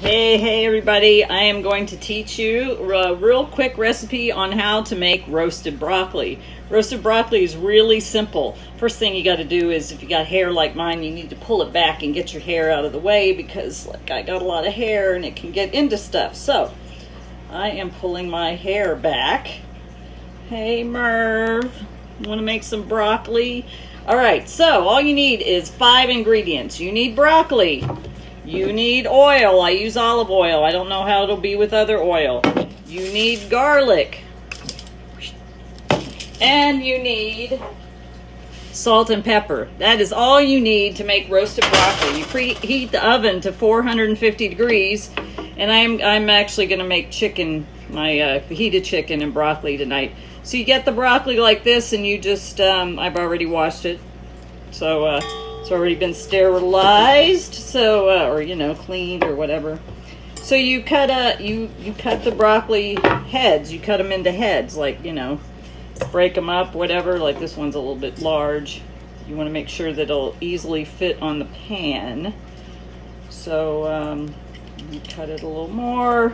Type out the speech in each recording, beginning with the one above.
Hey everybody, I am going to teach you a real quick recipe on how to make roasted broccoli. Roasted broccoli is really simple. First thing you got to do is, if you got hair like mine, you need to pull it back and get your hair out of the way, because like I got a lot of hair and it can get into stuff. So I am pulling my hair back. Hey Merv, want to make some broccoli? Alright, so all you need is 5 ingredients. You need broccoli. You need oil. I use olive oil. I don't know how it'll be with other oil. You need garlic. And you need salt and pepper. That is all you need to make roasted broccoli. You preheat the oven to 450 degrees. And I'm actually going to make chicken, my heated chicken and broccoli tonight. So you get the broccoli like this, and you just, I've already washed it. So, it's already been sterilized, so or cleaned or whatever. So you cut you cut the broccoli heads. You cut them into heads, like break them up, whatever. Like this one's a little bit large. You want to make sure that it'll easily fit on the pan. So you cut it a little more.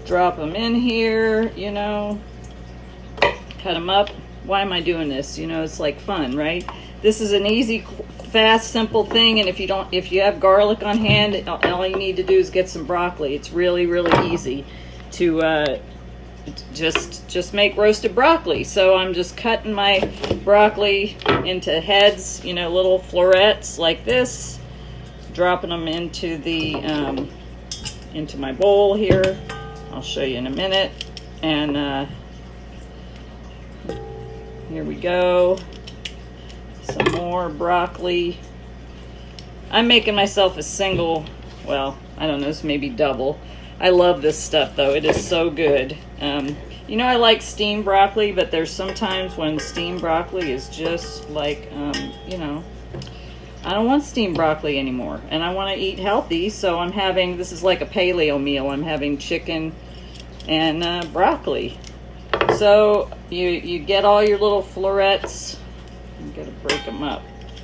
Drop them in here. Cut them up. Why am I doing this? It's like fun, right? This is an easy, fast, simple thing, and if you have garlic on hand, all you need to do is get some broccoli. It's really, really easy to just make roasted broccoli. So I'm just cutting my broccoli into heads, little florets like this, dropping them into the into my bowl here. I'll show you in a minute, and here we go. Some more broccoli. I'm making myself a single, well, I don't know, this may be double. I love this stuff though. It is so good. I like steamed broccoli, but there's sometimes when steamed broccoli is just like, I don't want steamed broccoli anymore, and I want to eat healthy, so I'm having, this is like a paleo meal. I'm having chicken and broccoli. So you get all your little florets. You gotta break them up.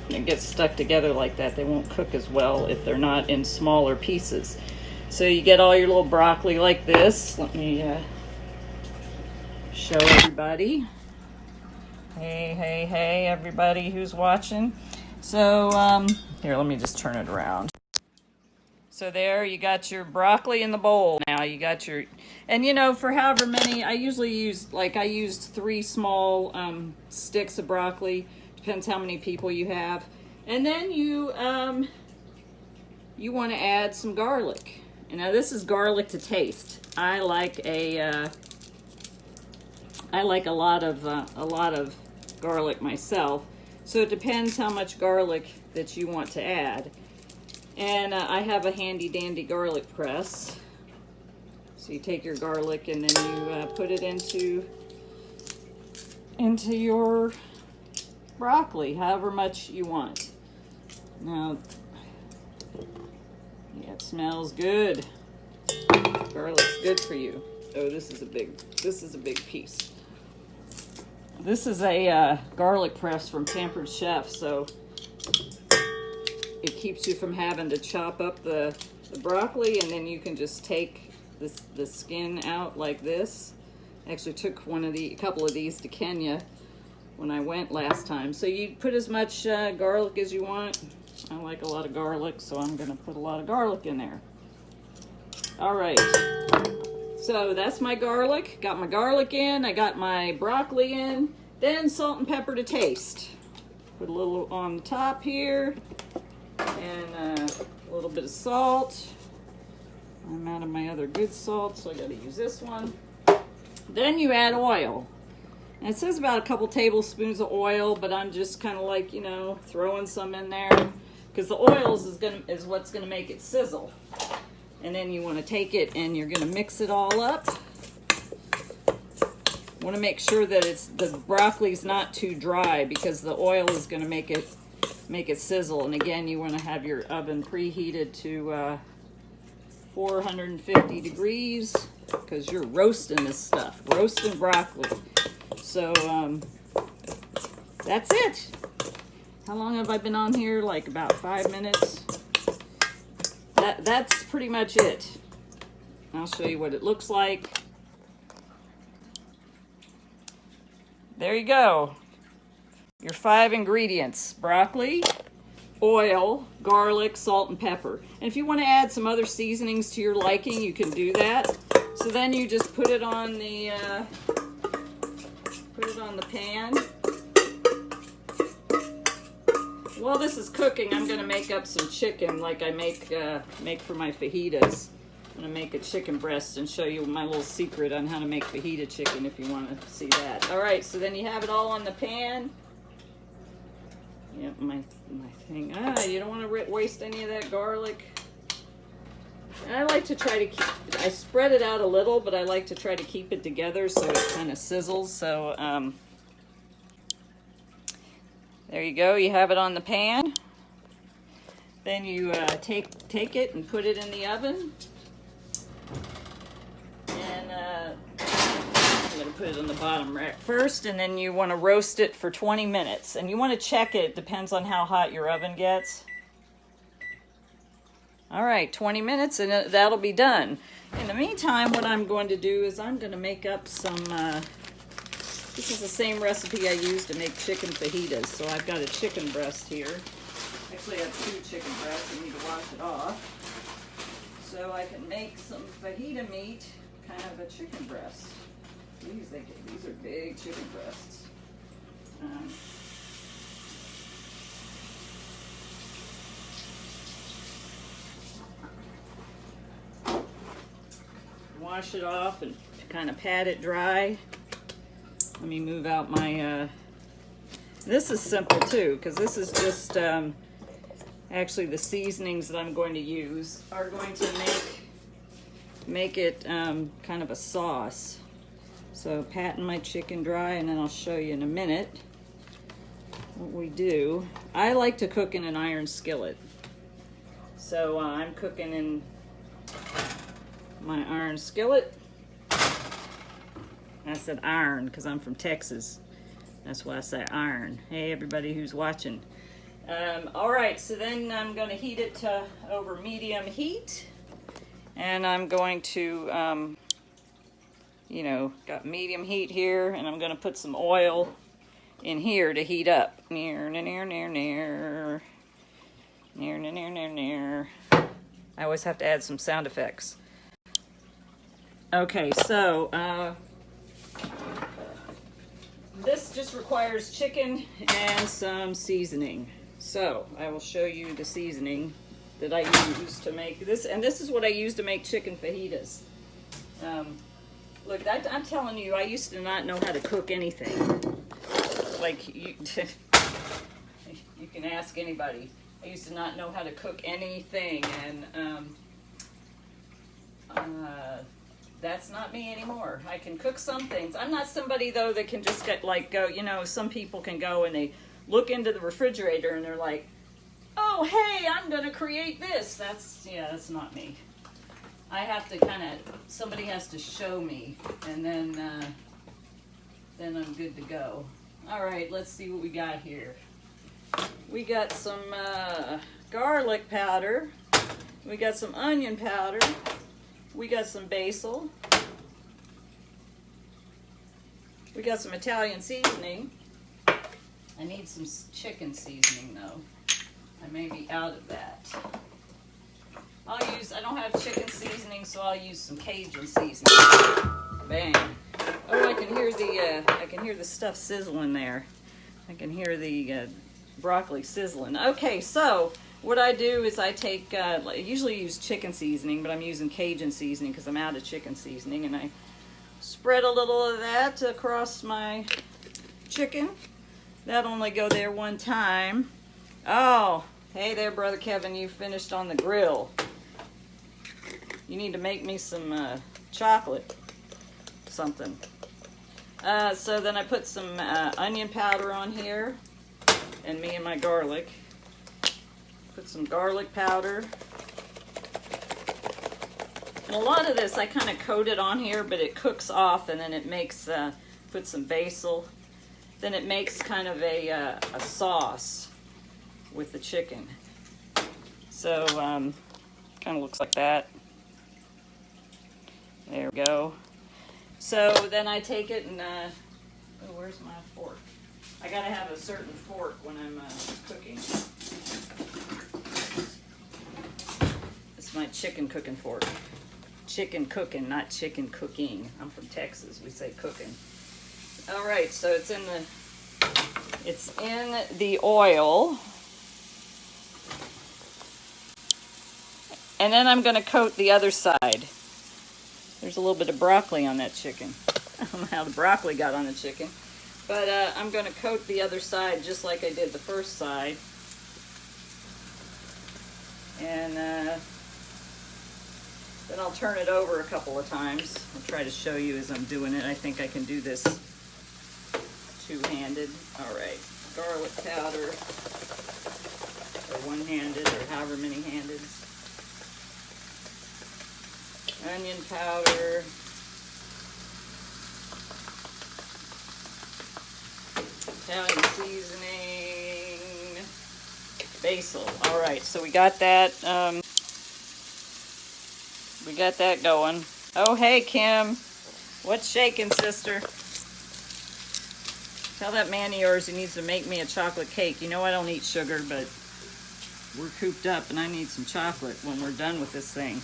When it gets stuck together like that, they won't cook as well if they're not in smaller pieces. So you get all your little broccoli like this. Let me show everybody. Hey, everybody who's watching. So, here, let me just turn it around. So there, you got your broccoli in the bowl. Now you got your, and for however many, I usually use, I used 3 small sticks of broccoli. Depends how many people you have. And then you want to add some garlic. And now this is garlic to taste. I like a lot of garlic myself. So it depends how much garlic that you want to add. And I have a handy dandy garlic press. So you take your garlic and then you put it into your broccoli, however much you want. Now, yeah, it smells good. Garlic's good for you. Oh, this is a big piece. This is a garlic press from Pampered Chef, so it keeps you from having to chop up the broccoli, and then you can just take the skin out like this. I actually took a couple of these to Kenya when I went last time. So you put as much garlic as you want. I like a lot of garlic, so I'm gonna put a lot of garlic in there. All right, so that's my garlic. Got my garlic in, I got my broccoli in, then salt and pepper to taste. Put a little on the top here, and a little bit of salt. I'm out of my other good salt, so I gotta use this one. Then you add oil. And it says about a couple tablespoons of oil, but I'm just kind of like, throwing some in there, because the oils is what's gonna make it sizzle. And then you want to take it and you're gonna mix it all up. Want to make sure that the broccoli's not too dry, because the oil is gonna make it sizzle. And again, you want to have your oven preheated to 450 degrees, because you're roasting this stuff, roasting broccoli. So that's it. How long have I been on here? Like about 5 minutes. that's pretty much it. I'll show you what it looks like. There you go. Your 5 ingredients: broccoli, oil, garlic, salt, and pepper. And if you want to add some other seasonings to your liking, you can do that. So then you just put it on the pan. While this is cooking, I'm gonna make up some chicken like I make for my fajitas. I'm gonna make a chicken breast and show you my little secret on how to make fajita chicken if you want to see that. All right, so then you have it all on the pan. Yep, my thing. You don't want to waste any of that garlic. And I like to try to I spread it out a little, but I like to try to keep it together so it kind of sizzles. So there you go. You have it on the pan. Then you take it and put it in the oven. And I'm going to put it on the bottom rack first, and then you want to roast it for 20 minutes. And you want to check it. Depends on how hot your oven gets. All right, 20 minutes, and that'll be done. In the meantime, what I'm going to do is I'm going to make up some... this is the same recipe I use to make chicken fajitas. So I've got a chicken breast here. Actually, I have 2 chicken breasts. I need to wash it off. So I can make some fajita meat, kind of a chicken breast. These are big chicken breasts. Wash it off and kind of pat it dry. Let me move out my... this is simple too, because this is just... actually, the seasonings that I'm going to use are going to make it kind of a sauce. So patting my chicken dry, and then I'll show you in a minute what we do. I like to cook in an iron skillet. So I'm cooking in my iron skillet. I said iron because I'm from Texas. That's why I say iron. Hey, everybody who's watching. All right, so then I'm going to heat it to over medium heat. And I'm going to, got medium heat here, and I'm going to put some oil in here to heat up. Near, near, near, near. Near, near, near, near, near. I always have to add some sound effects. Okay, so this just requires chicken and some seasoning. So I will show you the seasoning that I use to make this, and this is what I use to make chicken fajitas. Look, I'm telling you, I used to not know how to cook anything. Like, you can ask anybody. I used to not know how to cook anything, and that's not me anymore. I can cook some things. I'm not somebody, though, that can just go, some people can go and they look into the refrigerator and they're like, oh, hey, I'm going to create this. That's not me. I have to somebody has to show me, and then I'm good to go. All right, let's see what we got here. We got some garlic powder. We got some onion powder. We got some basil. We got some Italian seasoning. I need some chicken seasoning, though. I may be out of that. I don't have chicken seasoning, so I'll use some Cajun seasoning. Bang. Oh, I can hear the stuff sizzling there. I can hear the broccoli sizzling. Okay, so what I do is I take, I usually use chicken seasoning, but I'm using Cajun seasoning because I'm out of chicken seasoning, and I spread a little of that across my chicken. That'll only go there one time. Oh, hey there, Brother Kevin, you finished on the grill. You need to make me some chocolate something. So then I put some onion powder on here, and me and my garlic. Put some garlic powder. And a lot of this I kind of coat it on here, but it cooks off, and then it makes, put some basil. Then it makes kind of a sauce with the chicken. So Kind of looks like that. There we go. So then I take it and, oh, where's my fork? I gotta have a certain fork when I'm cooking. It's my chicken cooking fork. Chicken cooking, not chicken cooking. I'm from Texas, we say cooking. All right, so it's in the oil. And then I'm gonna coat the other side. There's a little bit of broccoli on that chicken. I don't know how the broccoli got on the chicken. But I'm going to coat the other side just like I did the first side. And then I'll turn it over a couple of times. I'll try to show you as I'm doing it. I think I can do this two-handed. All right, garlic powder, or one-handed, or however many handed. Onion powder. Italian seasoning. Basil. All right, so we got that. We got that going. Oh, hey, Kim. What's shaking, sister? Tell that man of yours he needs to make me a chocolate cake. You know I don't eat sugar, but we're cooped up and I need some chocolate when we're done with this thing.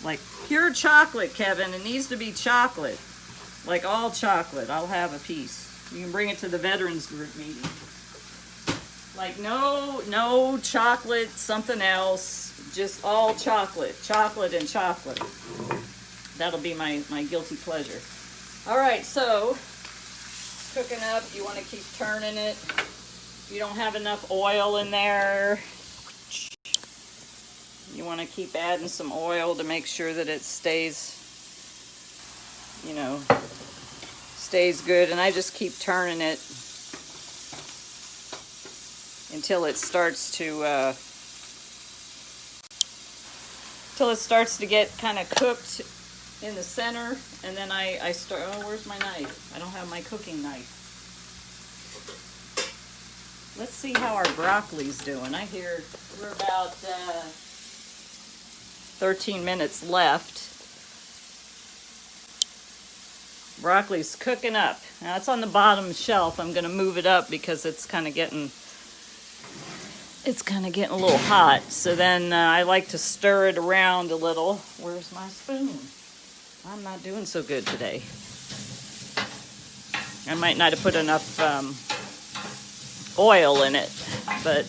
Like pure chocolate, Kevin. It needs to be chocolate. Like all chocolate. I'll have a piece. You can bring it to the veterans group meeting. Like no chocolate, something else. Just all chocolate. Chocolate and chocolate. That'll be my guilty pleasure. All right, so it's cooking up. You want to keep turning it. If you don't have enough oil in there, you want to keep adding some oil to make sure that it stays, you know, stays good. And I just keep turning it until it starts to get kind of cooked in the center. And then I start, oh, where's my knife? I don't have my cooking knife. Let's see how our broccoli's doing. I hear we're about 13 minutes left. Broccoli's cooking up. Now it's on the bottom shelf. I'm gonna move it up because it's kind of getting a little hot. So then I like to stir it around a little. Where's my spoon? I'm not doing so good today. I might not have put enough oil in it, but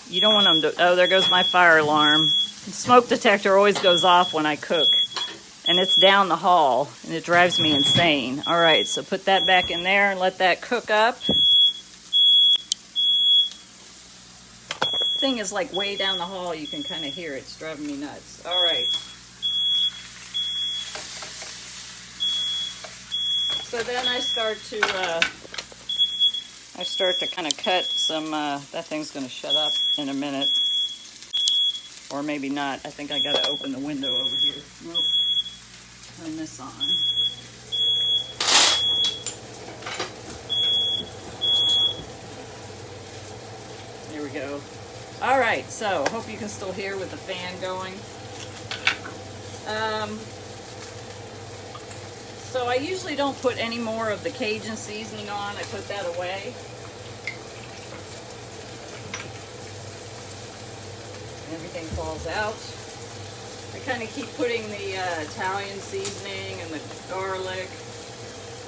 you don't want them to, oh, there goes my fire alarm. The smoke detector always goes off when I cook, and it's down the hall, and it drives me insane. All right, so put that back in there and let that cook up. Thing is like way down the hall, you can kind of hear it. It's driving me nuts. All right. So then I start to kind of cut some, that thing's going to shut up in a minute. Or maybe not. I think I got to open the window over here. Nope. Turn this on. There we go. All right, so hope you can still hear with the fan going. So I usually don't put any more of the Cajun seasoning on. I put that away. Everything falls out. I kind of keep putting the Italian seasoning and the garlic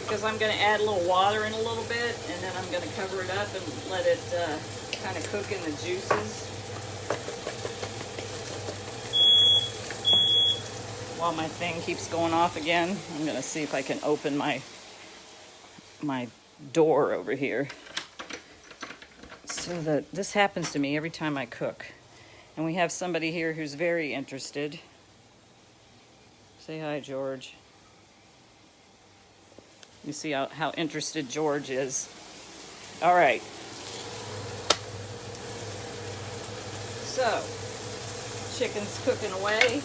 because I'm going to add a little water in a little bit, and then I'm going to cover it up and let it kind of cook in the juices. While my thing keeps going off again, I'm going to see if I can open my door over here. So that this happens to me every time I cook. And we have somebody here who's very interested. Say hi, George. You see how interested George is. All right. So, chicken's cooking away.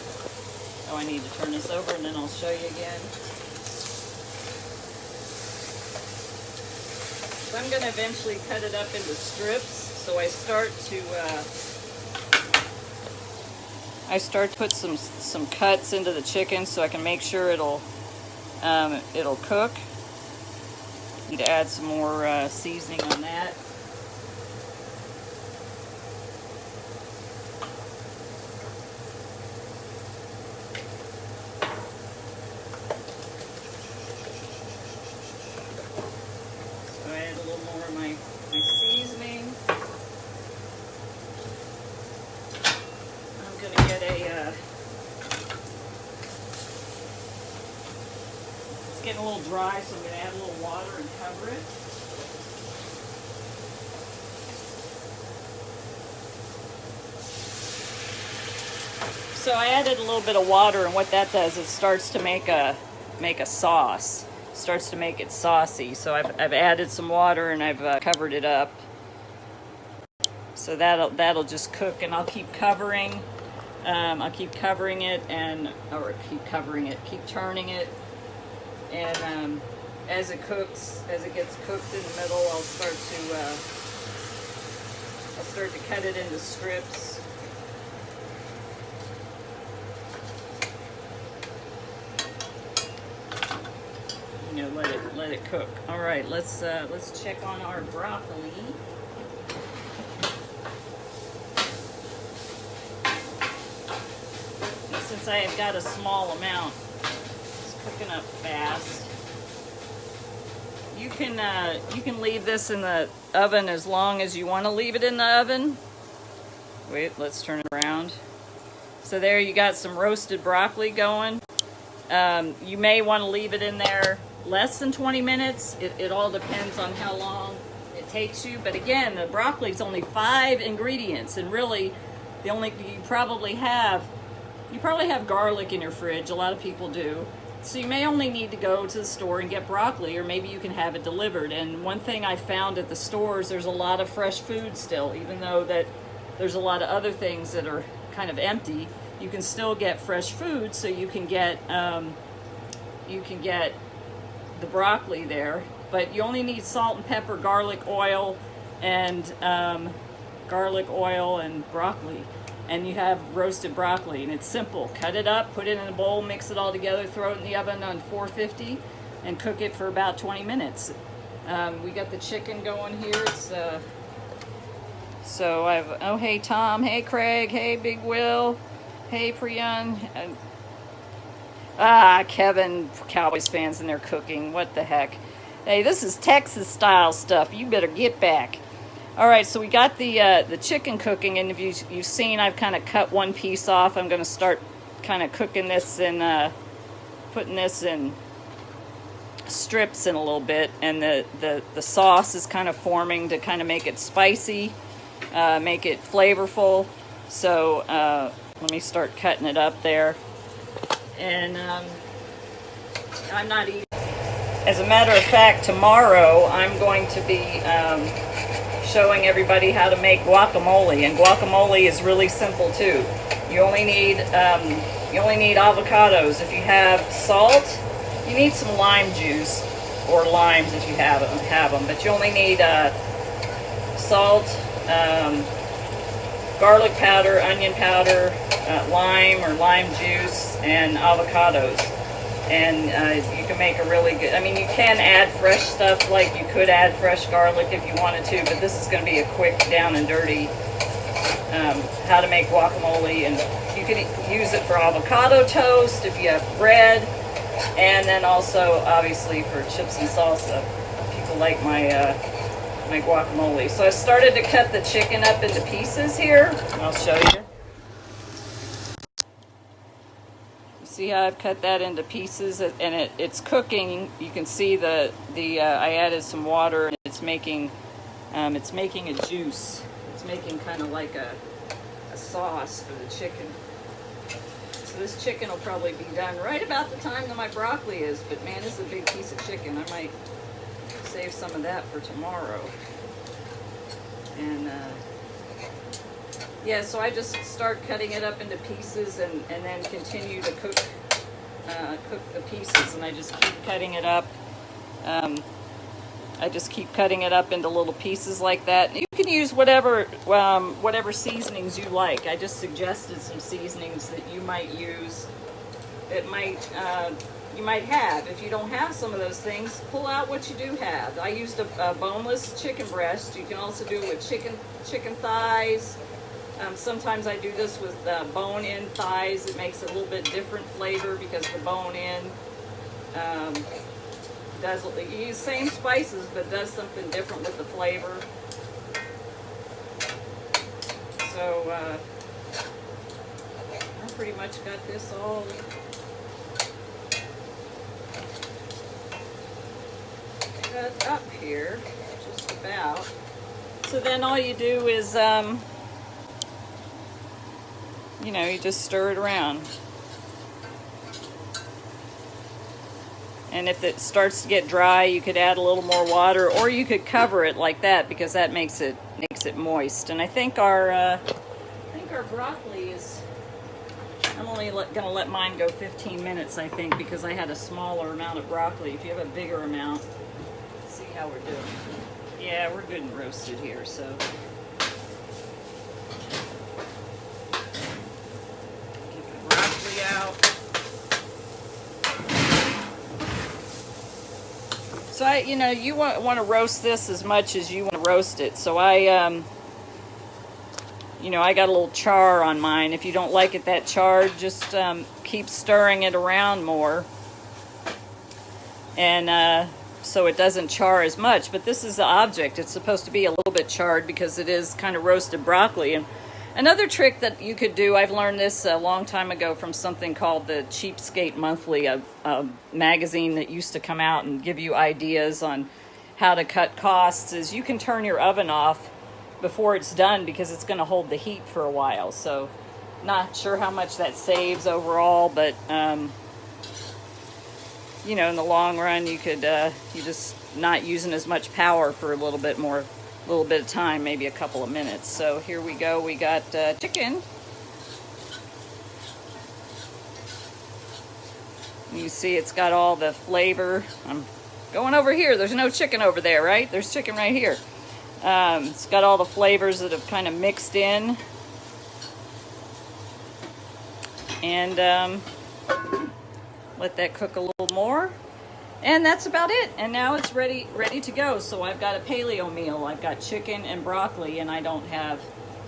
Oh, I need to turn this over and then I'll show you again. So I'm going to eventually cut it up into strips. So I start to I start to put some cuts into the chicken so I can make sure it'll cook. Need to add some more seasoning on that. So I add a little more of my seasoning. I'm gonna get a it's getting a little dry, so I'm gonna add a little water and cover it. So I added a little bit of water, and what that does is it starts to make a sauce. It starts to make it saucy. So I've added some water and I've covered it up. So that'll just cook, and I'll keep covering. I'll keep covering it keep turning it, and as it cooks, as it gets cooked in the middle, I'll start to cut it into strips. You know, let it cook. All right, let's check on our broccoli. And since I have got a small amount, it's cooking up fast. You can leave this in the oven as long as you want to leave it in the oven. Wait, let's turn it around. So there you got some roasted broccoli going. You may want to leave it in there less than 20 minutes. It all depends on how long it takes you. But again, the broccoli is only 5 ingredients, and really, you probably have garlic in your fridge. A lot of people do. So you may only need to go to the store and get broccoli, or maybe you can have it delivered. And one thing I found at the stores, there's a lot of fresh food still, even though that there's a lot of other things that are kind of empty. You can still get fresh food, so you can get the broccoli there. But you only need salt and pepper, garlic oil, and broccoli. And you have roasted broccoli, and it's simple. Cut it up, put it in a bowl, mix it all together, throw it in the oven on 450, and cook it for about 20 minutes. We got the chicken going here. So oh, hey Tom, hey Craig, hey Big Will, hey Priyan. Kevin, Cowboys fans, and they're cooking. What the heck? Hey, this is Texas style stuff. You better get back. All right, so we got the chicken cooking, and if you've seen, I've kind of cut one piece off. I'm going to start kind of cooking this and putting this in strips in a little bit, and the sauce is kind of forming to kind of make it spicy, make it flavorful. So let me start cutting it up there, and I'm not eating. As a matter of fact, tomorrow I'm going to be showing everybody how to make guacamole, and guacamole is really simple too. You only need avocados. If you have salt, you need some lime juice, or limes if you have them. But you only need salt, garlic powder, onion powder, lime or lime juice, and avocados. And you can make a really good, I mean, you can add fresh stuff, like you could add fresh garlic if you wanted to, but this is going to be a quick down and dirty how to make guacamole. And you can use it for avocado toast if you have bread, and then also obviously for chips and salsa. People like my my guacamole. So I started to cut the chicken up into pieces here. I'll show you. See how I've cut that into pieces, and it's cooking. You can see I added some water, and it's making a juice. It's making kind of like a sauce for the chicken. So this chicken will probably be done right about the time that my broccoli is. But man, this is a big piece of chicken. I might save some of that for tomorrow. And yeah, so I just start cutting it up into pieces, and then continue to cook the pieces, and I just keep cutting it up. I just keep cutting it up into little pieces like that. You can use whatever seasonings you like. I just suggested some seasonings that you might use, that you might have. If you don't have some of those things, pull out what you do have. I used a boneless chicken breast. You can also do it with chicken thighs. Sometimes I do this with bone-in thighs. It makes a little bit different flavor because the bone-in you use same spices, but does something different with the flavor. So I pretty much got this all cut up here, just about. So then all you do is, you just stir it around. And if it starts to get dry, you could add a little more water, or you could cover it like that because that makes it moist. And I think our broccoli is. I'm only gonna let mine go 15 minutes, I think, because I had a smaller amount of broccoli. If you have a bigger amount, let's see how we're doing. Yeah, we're good and roasted here, so. Get the broccoli out. So you want to roast this as much as you want to roast it. So I got a little char on mine. If you don't like it that charred, just keep stirring it around more. And so it doesn't char as much. But this is the object. It's supposed to be a little bit charred because it is kind of roasted broccoli. And another trick that you could do, I've learned this a long time ago from something called the Cheapskate Monthly, a magazine that used to come out and give you ideas on how to cut costs, is you can turn your oven off before it's done because it's going to hold the heat for a while. So not sure how much that saves overall, but in the long run you could you just not using as much power for a little bit of time, maybe a couple of minutes. So here we go. We got chicken. You see it's got all the flavor. I'm going over here. There's no chicken over there, right? There's chicken right here. It's got all the flavors that have kind of mixed in. And let that cook a little more. And that's about it. And now it's ready to go. So I've got a paleo meal. I've got chicken and broccoli, and I don't have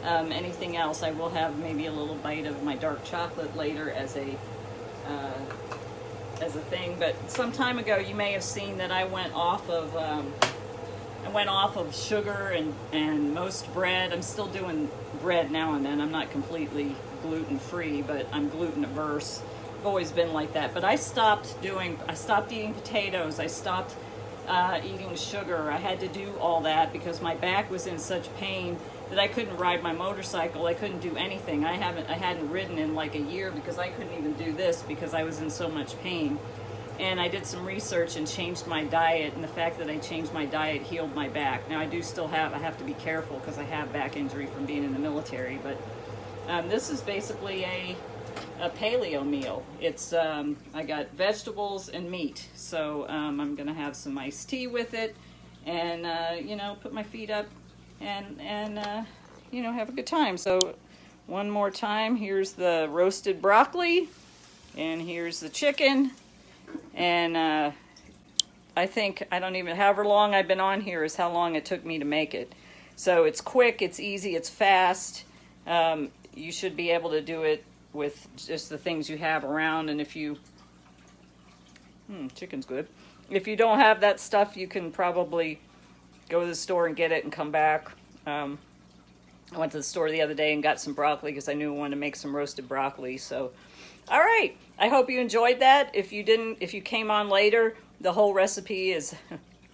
anything else. I will have maybe a little bite of my dark chocolate later as a thing. But some time ago, you may have seen that I went off of sugar and most bread. I'm still doing bread now and then. I'm not completely gluten-free, but I'm gluten-averse. I've always been like that. But I stopped eating potatoes. I stopped eating sugar. I had to do all that because my back was in such pain that I couldn't ride my motorcycle. I couldn't do anything. I hadn't ridden in like a year because I couldn't even do this because I was in so much pain. And I did some research and changed my diet, and the fact that I changed my diet healed my back. Now I have to be careful because I have back injury from being in the military, but this is basically a paleo meal. It's I got vegetables and meat, so I'm gonna have some iced tea with it, and put my feet up and have a good time. So one more time, here's the roasted broccoli, and here's the chicken. And however long I've been on here is how long it took me to make it. So it's quick, it's easy, it's fast. You should be able to do it with just the things you have around. And if you, chicken's good. If you don't have that stuff, you can probably go to the store and get it and come back. I went to the store the other day and got some broccoli because I knew I wanted to make some roasted broccoli. So, all right. I hope you enjoyed that. If you came on later, the whole recipe is,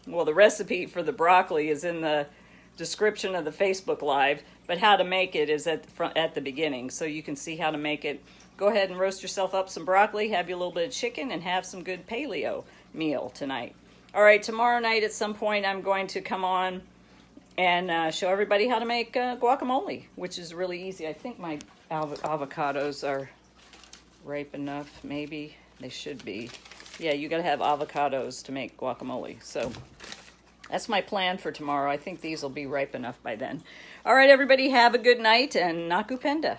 well, the recipe for the broccoli is in the description of the Facebook Live, but how to make it is at the beginning, so you can see how to make it. Go ahead and roast yourself up some broccoli, have you a little bit of chicken, and have some good paleo meal tonight. All right, tomorrow night at some point I'm going to come on and show everybody how to make guacamole, which is really easy. I think my avocados are ripe enough, maybe. They should be. Yeah, you gotta have avocados to make guacamole. So, That's my plan for tomorrow. I think these will be ripe enough by then. All right, everybody, have a good night, and Nakupenda.